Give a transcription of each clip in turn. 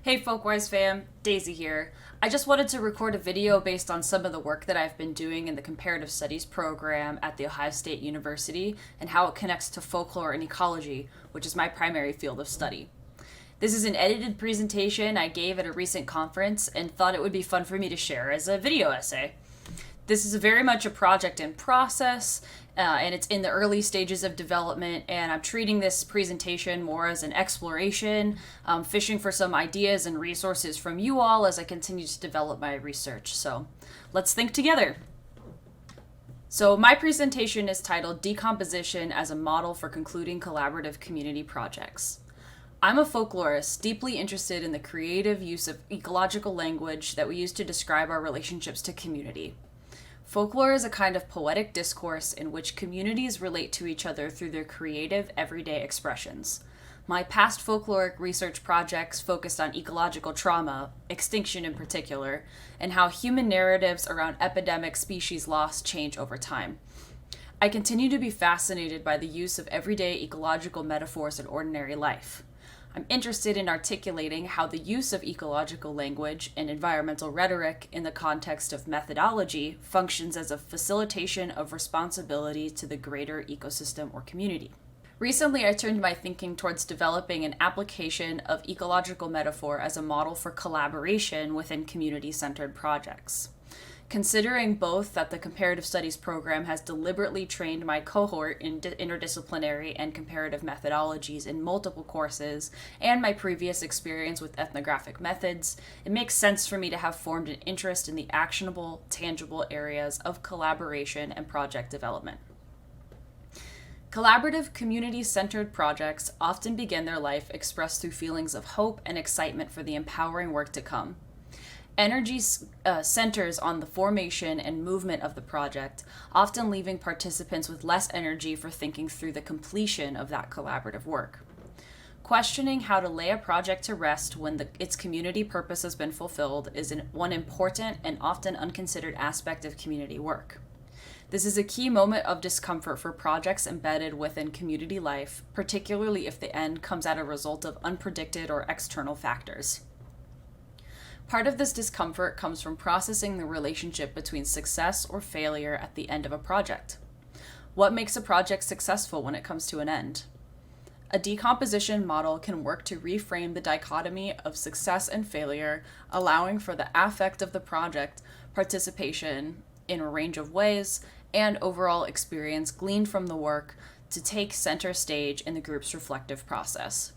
Hey Folkwise fam, Daisy here. I just wanted to record a video based on some of the work that I've been doing in the Comparative Studies program at The Ohio State University and how it connects to folklore and ecology, which is my primary field of study. This is an edited presentation I gave at a recent conference and thought it would be fun for me to share as a video essay. This is very much a project in process, and it's in the early stages of development, and I'm treating this presentation more as an exploration, fishing for some ideas and resources from you all as I continue to develop my research. So let's think together. So my presentation is titled Decomposition as a Model for Concluding Collaborative Community Projects. I'm a folklorist deeply interested in the creative use of ecological language that we use to describe our relationships to community. Folklore is a kind of poetic discourse in which communities relate to each other through their creative, everyday expressions. My past folkloric research projects focused on ecological trauma, extinction in particular, and how human narratives around epidemic species loss change over time. I continue to be fascinated by the use of everyday ecological metaphors in ordinary life. I'm interested in articulating how the use of ecological language and environmental rhetoric in the context of methodology functions as a facilitation of responsibility to the greater ecosystem or community. Recently, I turned my thinking towards developing an application of ecological metaphor as a model for collaboration within community-centered projects. Considering both that the Comparative Studies program has deliberately trained my cohort in interdisciplinary and comparative methodologies in multiple courses, and my previous experience with ethnographic methods, it makes sense for me to have formed an interest in the actionable, tangible areas of collaboration and project development. Collaborative, community-centered projects often begin their life expressed through feelings of hope and excitement for the empowering work to come. Energy centers on the formation and movement of the project, often leaving participants with less energy for thinking through the completion of that collaborative work. Questioning how to lay a project to rest when its community purpose has been fulfilled is one important and often unconsidered aspect of community work. This is a key moment of discomfort for projects embedded within community life, particularly if the end comes as a result of unpredicted or external factors. Part of this discomfort comes from processing the relationship between success or failure at the end of a project. What makes a project successful when it comes to an end? A decomposition model can work to reframe the dichotomy of success and failure, allowing for the affect of the project, participation in a range of ways, and overall experience gleaned from the work to take center stage in the group's reflective process.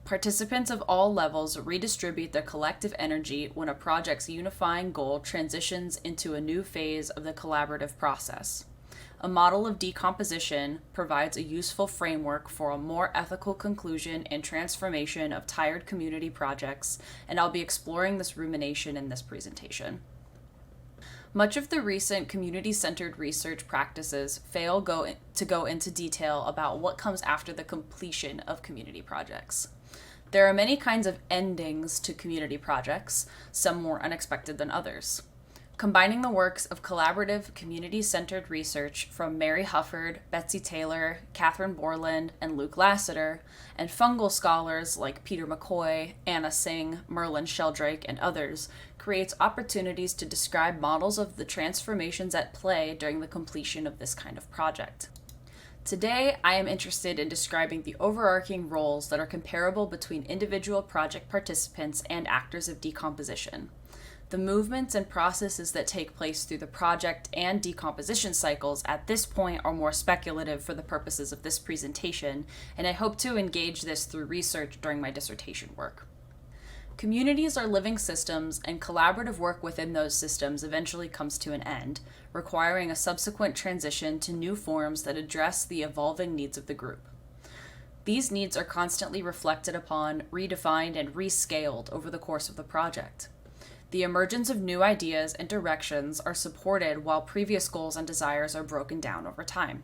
Participants of all levels redistribute their collective energy when a project's unifying goal transitions into a new phase of the collaborative process. A model of decomposition provides a useful framework for a more ethical conclusion and transformation of tired community projects, and I'll be exploring this rumination in this presentation. Much of the recent community-centered research practices fail to go into detail about what comes after the completion of community projects. There are many kinds of endings to community projects, some more unexpected than others. Combining the works of collaborative, community-centered research from Mary Hufford, Betsy Taylor, Katherine Borland, and Luke Lassiter, and fungal scholars like Peter McCoy, Anna Tsing, Merlin Sheldrake, and others, creates opportunities to describe models of the transformations at play during the completion of this kind of project. Today, I am interested in describing the overarching roles that are comparable between individual project participants and actors of decomposition. The movements and processes that take place through the project and decomposition cycles at this point are more speculative for the purposes of this presentation, and I hope to engage this through research during my dissertation work. Communities are living systems, and collaborative work within those systems eventually comes to an end, requiring a subsequent transition to new forms that address the evolving needs of the group. These needs are constantly reflected upon, redefined, and rescaled over the course of the project. The emergence of new ideas and directions are supported while previous goals and desires are broken down over time.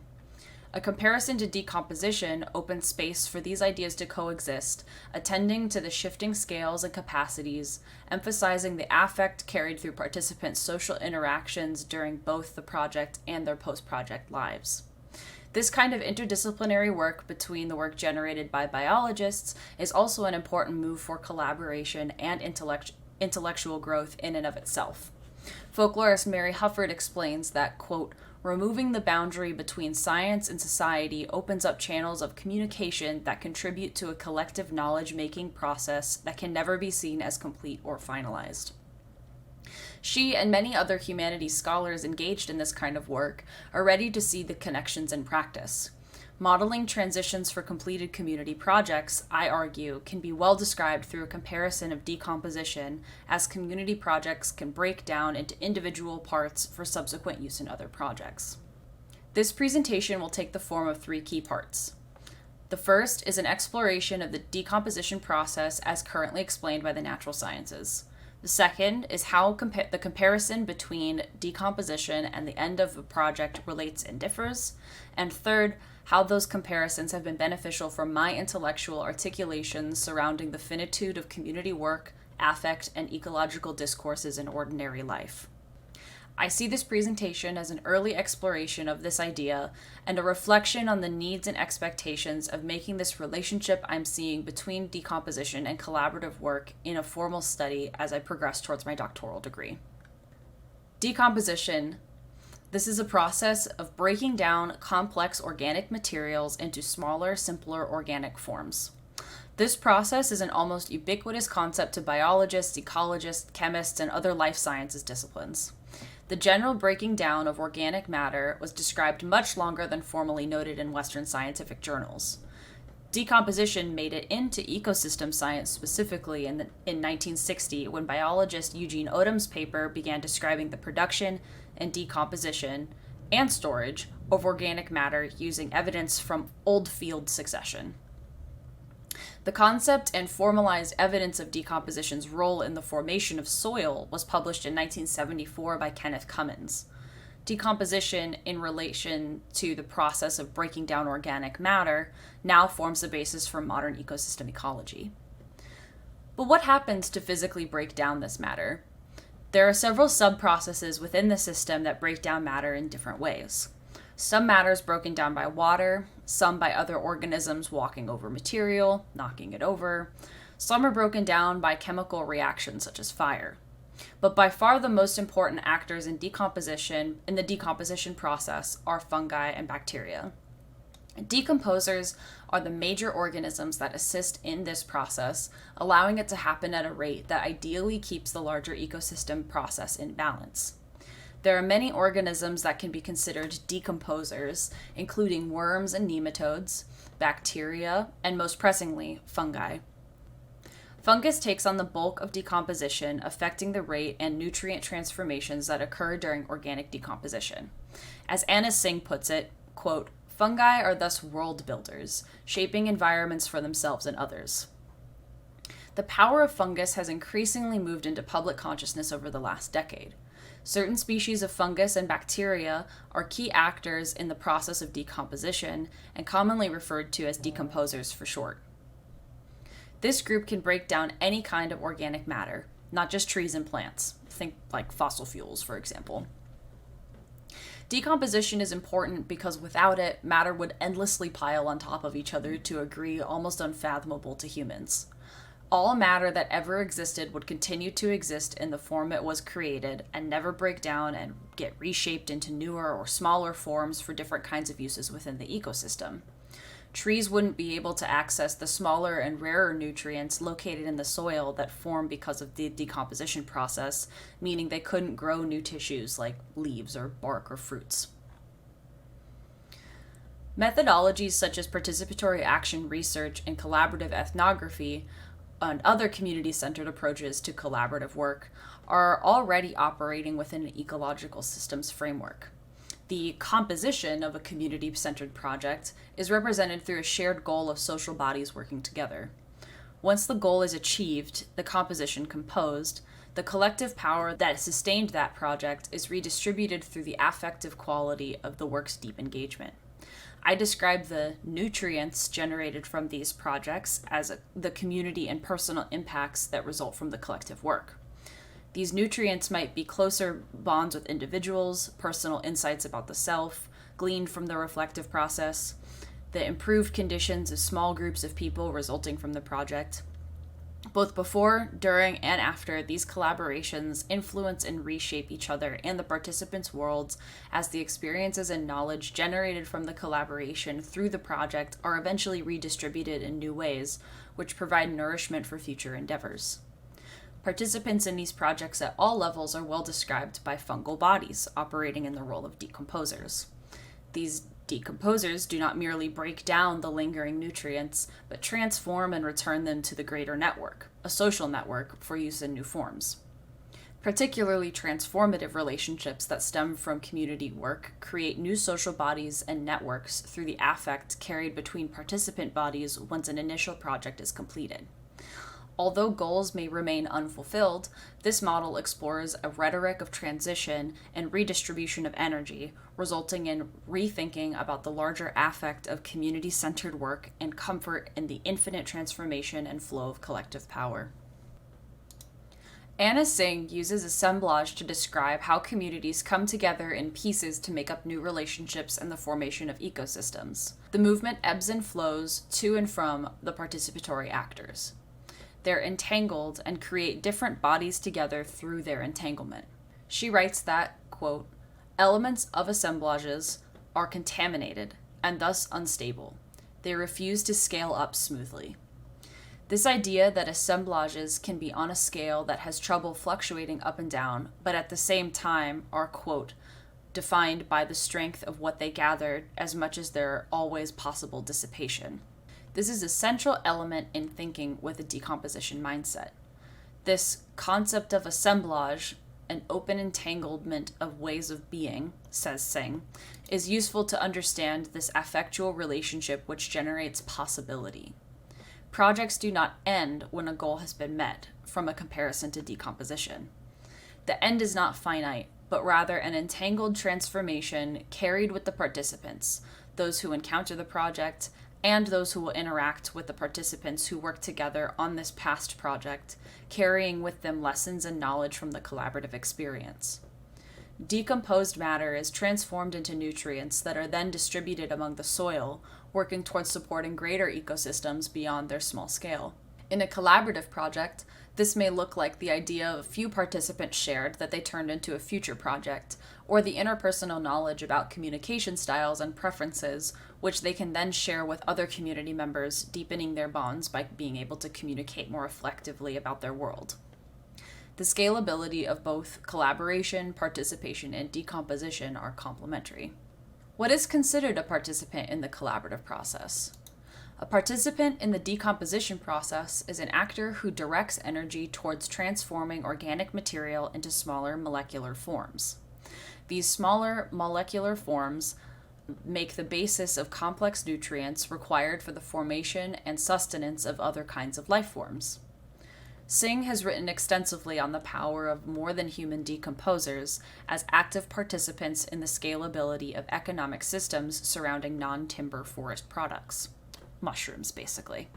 A comparison to decomposition opens space for these ideas to coexist, attending to the shifting scales and capacities, emphasizing the affect carried through participants' social interactions during both the project and their post-project lives. This kind of interdisciplinary work between the work generated by biologists is also an important move for collaboration and intellectual growth in and of itself. Folklorist Mary Hufford explains that, quote, removing the boundary between science and society opens up channels of communication that contribute to a collective knowledge-making process that can never be seen as complete or finalized. She and many other humanities scholars engaged in this kind of work are ready to see the connections in practice. Modeling transitions for completed community projects, I argue, can be well described through a comparison of decomposition, as community projects can break down into individual parts for subsequent use in other projects. This presentation will take the form of 3 key parts. The first is an exploration of the decomposition process as currently explained by the natural sciences. The second is how the comparison between decomposition and the end of a project relates and differs. And third, how those comparisons have been beneficial for my intellectual articulations surrounding the finitude of community work, affect, and ecological discourses in ordinary life. I see this presentation as an early exploration of this idea and a reflection on the needs and expectations of making this relationship I'm seeing between decomposition and collaborative work in a formal study as I progress towards my doctoral degree. Decomposition. This is a process of breaking down complex organic materials into smaller, simpler organic forms. This process is an almost ubiquitous concept to biologists, ecologists, chemists, and other life sciences disciplines. The general breaking down of organic matter was described much longer than formally noted in Western scientific journals. Decomposition made it into ecosystem science specifically in 1960 when biologist Eugene Odom's paper began describing the production and decomposition and storage of organic matter using evidence from old field succession. The concept and formalized evidence of decomposition's role in the formation of soil was published in 1974 by Kenneth Cummins. Decomposition, in relation to the process of breaking down organic matter, now forms the basis for modern ecosystem ecology. But what happens to physically break down this matter? There are several sub-processes within the system that break down matter in different ways. Some matter is broken down by water, some by other organisms walking over material, knocking it over. Some are broken down by chemical reactions such as fire. But by far the most important actors in the decomposition process are fungi and bacteria. Decomposers are the major organisms that assist in this process, allowing it to happen at a rate that ideally keeps the larger ecosystem process in balance. There are many organisms that can be considered decomposers, including worms and nematodes, bacteria, and most pressingly, fungi. Fungus takes on the bulk of decomposition, affecting the rate and nutrient transformations that occur during organic decomposition. As Tsing puts it, quote, fungi are thus world builders, shaping environments for themselves and others. The power of fungus has increasingly moved into public consciousness over the last decade. Certain species of fungus and bacteria are key actors in the process of decomposition and commonly referred to as decomposers for short. This group can break down any kind of organic matter, not just trees and plants. Think like fossil fuels, for example. Decomposition is important because without it, matter would endlessly pile on top of each other to a degree almost unfathomable to humans. All matter that ever existed would continue to exist in the form it was created and never break down and get reshaped into newer or smaller forms for different kinds of uses within the ecosystem. Trees wouldn't be able to access the smaller and rarer nutrients located in the soil that form because of the decomposition process, meaning they couldn't grow new tissues like leaves or bark or fruits. Methodologies such as participatory action research and collaborative ethnography and other community-centered approaches to collaborative work are already operating within an ecological systems framework. The composition of a community-centered project is represented through a shared goal of social bodies working together. Once the goal is achieved, the composition composed, the collective power that sustained that project is redistributed through the affective quality of the work's deep engagement. I describe the nutrients generated from these projects as the community and personal impacts that result from the collective work. These nutrients might be closer bonds with individuals, personal insights about the self, gleaned from the reflective process, the improved conditions of small groups of people resulting from the project. Both before, during, and after, these collaborations influence and reshape each other and the participants' worlds as the experiences and knowledge generated from the collaboration through the project are eventually redistributed in new ways, which provide nourishment for future endeavors. Participants in these projects at all levels are well described by fungal bodies operating in the role of decomposers. These decomposers do not merely break down the lingering nutrients, but transform and return them to the greater network, a social network, for use in new forms. Particularly transformative relationships that stem from community work create new social bodies and networks through the affect carried between participant bodies once an initial project is completed. Although goals may remain unfulfilled, this model explores a rhetoric of transition and redistribution of energy, resulting in rethinking about the larger affect of community-centered work and comfort in the infinite transformation and flow of collective power. Tsing uses assemblage to describe how communities come together in pieces to make up new relationships and the formation of ecosystems. The movement ebbs and flows to and from the participatory actors. They're entangled and create different bodies together through their entanglement. She writes that, quote, elements of assemblages are contaminated and thus unstable. They refuse to scale up smoothly. This idea that assemblages can be on a scale that has trouble fluctuating up and down, but at the same time are, quote, defined by the strength of what they gathered as much as their always possible dissipation. This is a central element in thinking with a decomposition mindset. This concept of assemblage, an open entanglement of ways of being, says Tsing, is useful to understand this affectual relationship which generates possibility. Projects do not end when a goal has been met, from a comparison to decomposition. The end is not finite, but rather an entangled transformation carried with the participants, those who encounter the project, and those who will interact with the participants who work together on this past project, carrying with them lessons and knowledge from the collaborative experience. Decomposed matter is transformed into nutrients that are then distributed among the soil, working towards supporting greater ecosystems beyond their small scale. In a collaborative project, this may look like the idea of a few participants shared that they turned into a future project, or the interpersonal knowledge about communication styles and preferences, which they can then share with other community members, deepening their bonds by being able to communicate more effectively about their world. The scalability of both collaboration, participation, and decomposition are complementary. What is considered a participant in the collaborative process? A participant in the decomposition process is an actor who directs energy towards transforming organic material into smaller molecular forms. These smaller molecular forms make the basis of complex nutrients required for the formation and sustenance of other kinds of life forms. Tsing has written extensively on the power of more than human decomposers as active participants in the scalability of economic systems surrounding non-timber forest products. Mushrooms, basically.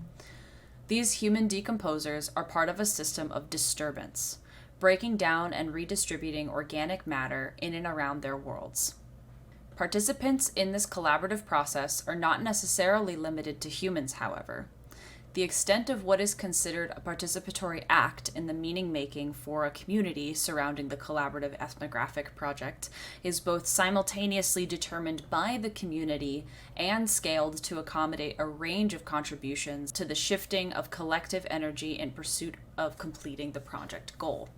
These human decomposers are part of a system of disturbance, breaking down and redistributing organic matter in and around their worlds. Participants in this collaborative process are not necessarily limited to humans, however. The extent of what is considered a participatory act in the meaning-making for a community surrounding the collaborative ethnographic project is both simultaneously determined by the community and scaled to accommodate a range of contributions to the shifting of collective energy in pursuit of completing the project goal.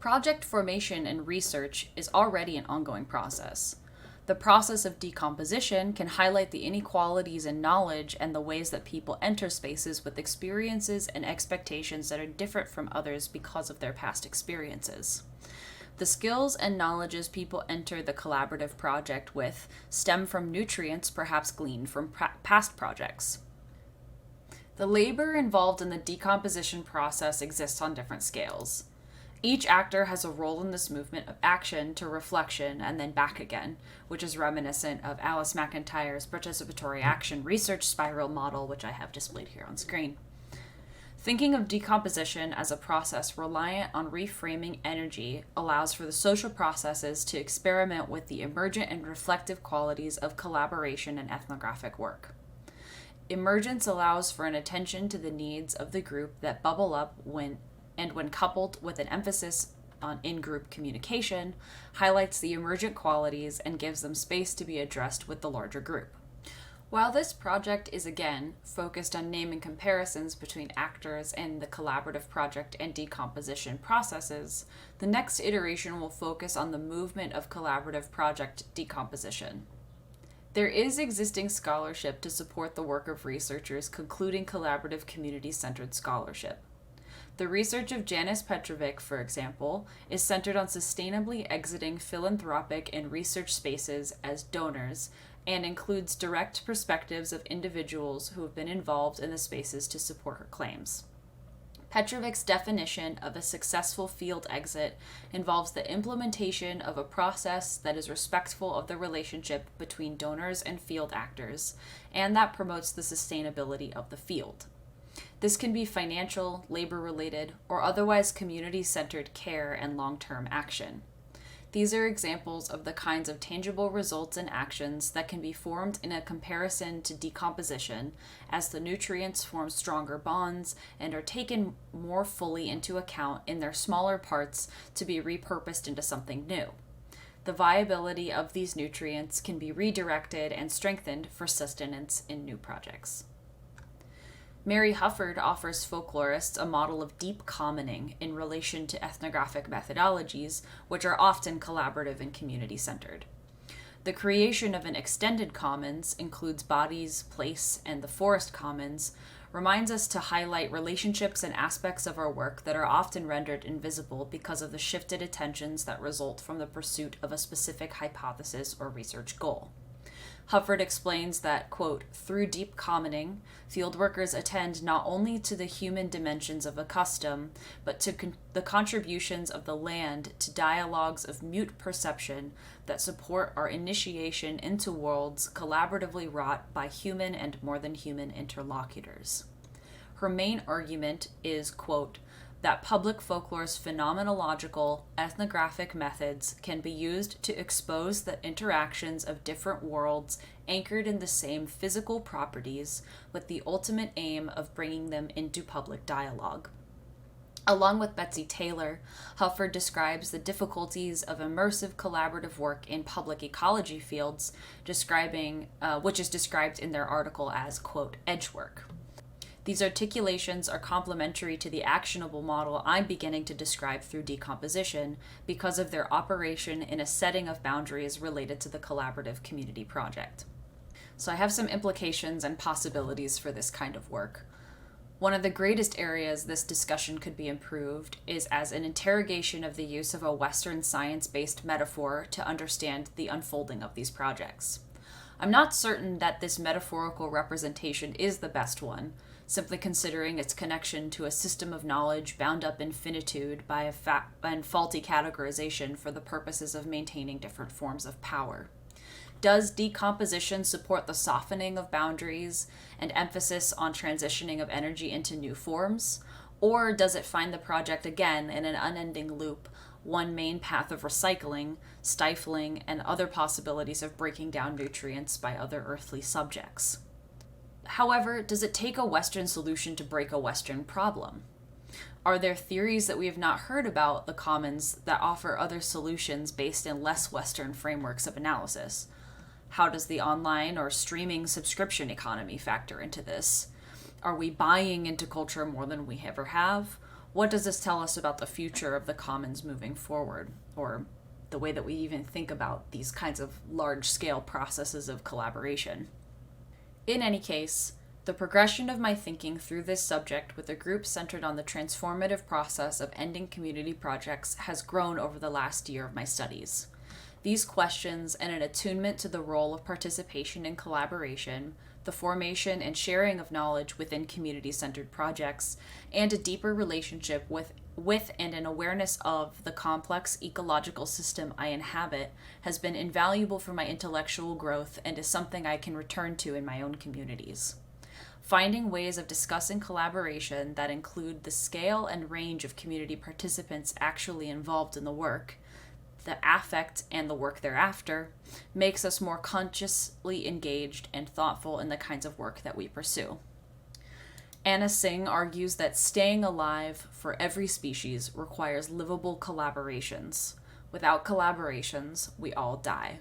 Project formation and research is already an ongoing process. The process of decomposition can highlight the inequalities in knowledge and the ways that people enter spaces with experiences and expectations that are different from others because of their past experiences. The skills and knowledges people enter the collaborative project with stem from nutrients perhaps gleaned from past projects. The labor involved in the decomposition process exists on different scales. Each actor has a role in this movement of action to reflection and then back again, which is reminiscent of Alice McIntyre's participatory action research spiral model, which I have displayed here on screen. Thinking of decomposition as a process reliant on reframing energy allows for the social processes to experiment with the emergent and reflective qualities of collaboration and ethnographic work. Emergence allows for an attention to the needs of the group that bubble up when coupled with an emphasis on in-group communication, highlights the emergent qualities and gives them space to be addressed with the larger group. While this project is again focused on naming comparisons between actors in the collaborative project and decomposition processes, the next iteration will focus on the movement of collaborative project decomposition. There is existing scholarship to support the work of researchers concluding collaborative community-centered scholarship. The research of Janice Petrovic, for example, is centered on sustainably exiting philanthropic and research spaces as donors and includes direct perspectives of individuals who have been involved in the spaces to support her claims. Petrovic's definition of a successful field exit involves the implementation of a process that is respectful of the relationship between donors and field actors, and that promotes the sustainability of the field. This can be financial, labor-related, or otherwise community-centered care and long-term action. These are examples of the kinds of tangible results and actions that can be formed in a comparison to decomposition as the nutrients form stronger bonds and are taken more fully into account in their smaller parts to be repurposed into something new. The viability of these nutrients can be redirected and strengthened for sustenance in new projects. Mary Hufford offers folklorists a model of deep commoning in relation to ethnographic methodologies, which are often collaborative and community-centered. The creation of an extended commons includes bodies, place, and the forest commons, reminds us to highlight relationships and aspects of our work that are often rendered invisible because of the shifted attentions that result from the pursuit of a specific hypothesis or research goal. Hufford explains that, quote, through deep commoning, fieldworkers attend not only to the human dimensions of a custom, but to the contributions of the land to dialogues of mute perception that support our initiation into worlds collaboratively wrought by human and more than human interlocutors. Her main argument is, quote, that public folklore's phenomenological, ethnographic methods can be used to expose the interactions of different worlds anchored in the same physical properties, with the ultimate aim of bringing them into public dialogue. Along with Betsy Taylor, Hufford describes the difficulties of immersive collaborative work in public ecology fields, which is described in their article as, quote, edge work. These articulations are complementary to the actionable model I'm beginning to describe through decomposition because of their operation in a setting of boundaries related to the collaborative community project. So I have some implications and possibilities for this kind of work. One of the greatest areas this discussion could be improved is as an interrogation of the use of a Western science-based metaphor to understand the unfolding of these projects. I'm not certain that this metaphorical representation is the best one, simply considering its connection to a system of knowledge bound up in finitude by and faulty categorization for the purposes of maintaining different forms of power. Does decomposition support the softening of boundaries and emphasis on transitioning of energy into new forms? Or does it find the project again in an unending loop, one main path of recycling, stifling, and other possibilities of breaking down nutrients by other earthly subjects? However, does it take a Western solution to break a Western problem? Are there theories that we have not heard about the commons that offer other solutions based in less Western frameworks of analysis? How does the online or streaming subscription economy factor into this? Are we buying into culture more than we ever have? What does this tell us about the future of the commons moving forward, or the way that we even think about these kinds of large-scale processes of collaboration? In any case, the progression of my thinking through this subject with a group centered on the transformative process of ending community projects has grown over the last year of my studies. These questions and an attunement to the role of participation and collaboration, the formation and sharing of knowledge within community-centered projects, and a deeper relationship with and an awareness of the complex ecological system I inhabit has been invaluable for my intellectual growth and is something I can return to in my own communities. Finding ways of discussing collaboration that include the scale and range of community participants actually involved in the work, the affect and the work thereafter, makes us more consciously engaged and thoughtful in the kinds of work that we pursue. Anna Tsing argues that staying alive for every species requires livable collaborations. Without collaborations, we all die.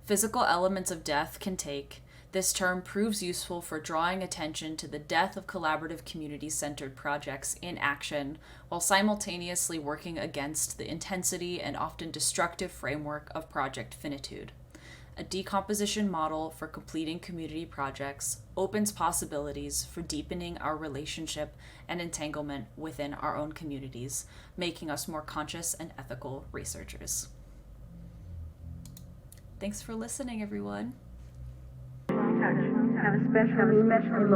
Physical elements of death can take. This term proves useful for drawing attention to the death of collaborative community-centered projects in action while simultaneously working against the intensity and often destructive framework of project finitude. A decomposition model for completing community projects opens possibilities for deepening our relationship and entanglement within our own communities, making us more conscious and ethical researchers. Thanks for listening, everyone. Have a special emotional.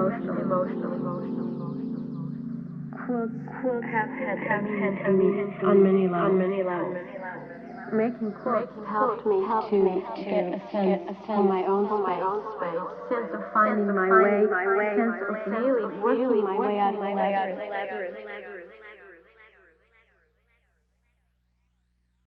Quilts have had meaning on many levels. Making quilts helped me to get a sense of my own space, sense of finding my way, sense of really working my way out of the labyrinth.